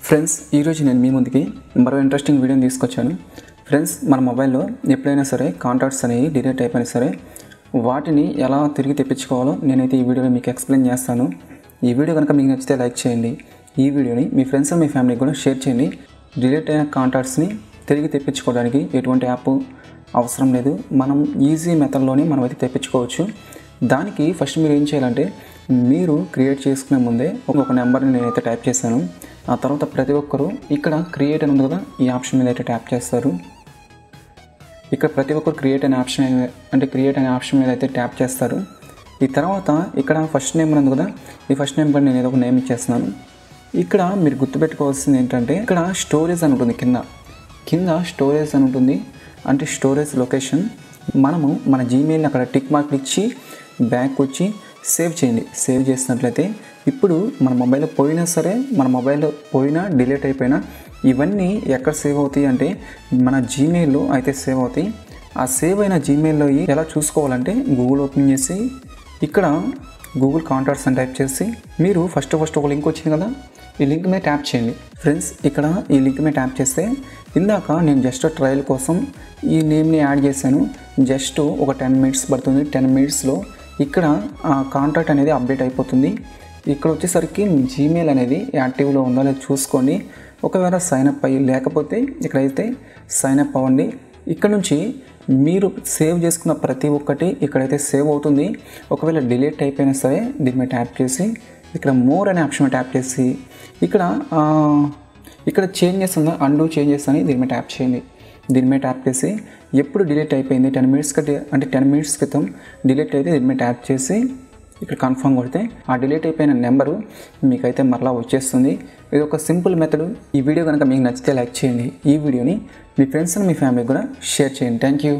Friends ఈరోజు నేను మీ ముందుకి మరో ఇంట్రెస్టింగ్ వీడియోని తీసుకొచ్చాను. ఫ్రెండ్స్ మన మొబైల్లో ఎప్పుడైనా సరే కాంటాక్ట్స్ అనేవి డిలీట్ అయిపోయినా సరే వాటిని ఎలా తిరిగి తెప్పించుకోవాలో నేనైతే ఈ వీడియోలో మీకు ఎక్స్ప్లెయిన్ చేస్తాను. ఈ వీడియో కనుక మీకు నచ్చితే లైక్ చేయండి. ఈ వీడియోని మీ ఫ్రెండ్స్ మీ ఫ్యామిలీకి కూడా షేర్ చేయండి. డిలీట్ అయిన కాంటాక్ట్స్ని తిరిగి తెప్పించుకోవడానికి ఎటువంటి యాప్ అవసరం లేదు. మనం ఈజీ మెథడ్లోనే మనం అయితే తెప్పించుకోవచ్చు. దానికి ఫస్ట్ మీరు ఏం చేయాలంటే మీరు క్రియేట్ చేసుకునే ముందే ఒక నెంబర్ని నేనైతే టైప్ చేశాను. ఆ తర్వాత ప్రతి ఒక్కరూ ఇక్కడ క్రియేట్ అని ఉంది కదా, ఈ ఆప్షన్ మీద అయితే ట్యాప్ చేస్తారు. ఇక్కడ ప్రతి ఒక్కరు క్రియేట్ అనే ఆప్షన్ మీద అయితే ట్యాప్ చేస్తారు. ఈ తర్వాత ఇక్కడ ఫస్ట్ నేమ్ ఉంది కదా, ఈ ఫస్ట్ నేమ్ కూడా నేను ఏదో ఒక నేమ్ ఇచ్చేస్తున్నాను. ఇక్కడ మీరు గుర్తుపెట్టుకోవాల్సింది ఏంటంటే ఇక్కడ స్టోరేజ్ అని ఉంటుంది, కింద స్టోరేజ్ అని ఉంటుంది. అంటే స్టోరేజ్ లొకేషన్ మనము మన జీమెయిల్ని అక్కడ టిక్ మార్క్ ఇచ్చి బ్యాక్ వచ్చి సేవ్ చేయండి. సేవ్ చేసినట్లయితే ఇప్పుడు మన మొబైల్లో పోయినా సరే, మన మొబైల్లో పోయినా డిలీట్ అయిపోయినా ఇవన్నీ ఎక్కడ సేవ్ అవుతాయి అంటే మన జీమెయిల్లో అయితే సేవ్ అవుతాయి. ఆ సేవ్ అయిన జీమెయిల్లో ఎలా చూసుకోవాలంటే గూగుల్ ఓపెన్ చేసి ఇక్కడ గూగుల్ కాంటాక్ట్స్ అని టైప్ చేసి మీరు ఫస్ట్ ఒక లింక్ వచ్చింది కదా, ఈ లింక్ మీద ట్యాప్ చేయండి. ఫ్రెండ్స్ ఇక్కడ ఈ లింక్ మీద ట్యాప్ చేస్తే ఇందాక నేను జస్ట్ ట్రయల్ కోసం ఈ నేమ్ని యాడ్ చేశాను. జస్ట్ ఒక 10 మినిట్స్ పడుతుంది. 10 మినిట్స్లో ఇక్కడ ఆ కాంటాక్ట్ అనేది అప్డేట్ అయిపోతుంది. ఇక్కడ వచ్చేసరికి జీమెయిల్ అనేది యాక్టివ్లో ఉందో లేదో చూసుకోండి. ఒకవేళ సైన్అప్ అయ్యి లేకపోతే ఇక్కడైతే సైన్అప్ అవ్వండి. ఇక్కడ నుంచి మీరు సేవ్ చేసుకున్న ప్రతి ఒక్కటి ఇక్కడైతే సేవ్ అవుతుంది. ఒకవేళ డిలీట్ అయిపోయినా సరే దీని మీద ట్యాప్ చేసి ఇక్కడ మోర్ అనే ఆప్షన్ ట్యాప్ చేసి ఇక్కడ చేంజెస్ ఉందా, అండూ చేంజెస్ అని దీని మీద ట్యాప్ చేయండి. దీని మీద ట్యాప్ చేసి ఎప్పుడు డిలీట్ అయిపోయింది 10 మినిట్స్ క్రితం డిలీట్ అయితే దీని మీద ట్యాప్ చేసి ఇక్కడ కన్ఫర్మ్ కొడితే ఆ డిలీట్ అయిపోయిన నెంబరు మీకైతే మరలా వచ్చేస్తుంది. ఇది ఒక సింపుల్ మెథడ్. ఈ వీడియో కనుక మీకు నచ్చితే లైక్ చేయండి. ఈ వీడియోని మీ ఫ్రెండ్స్ అండ్ మీ ఫ్యామిలీకి కూడా షేర్ చేయండి. Thank you.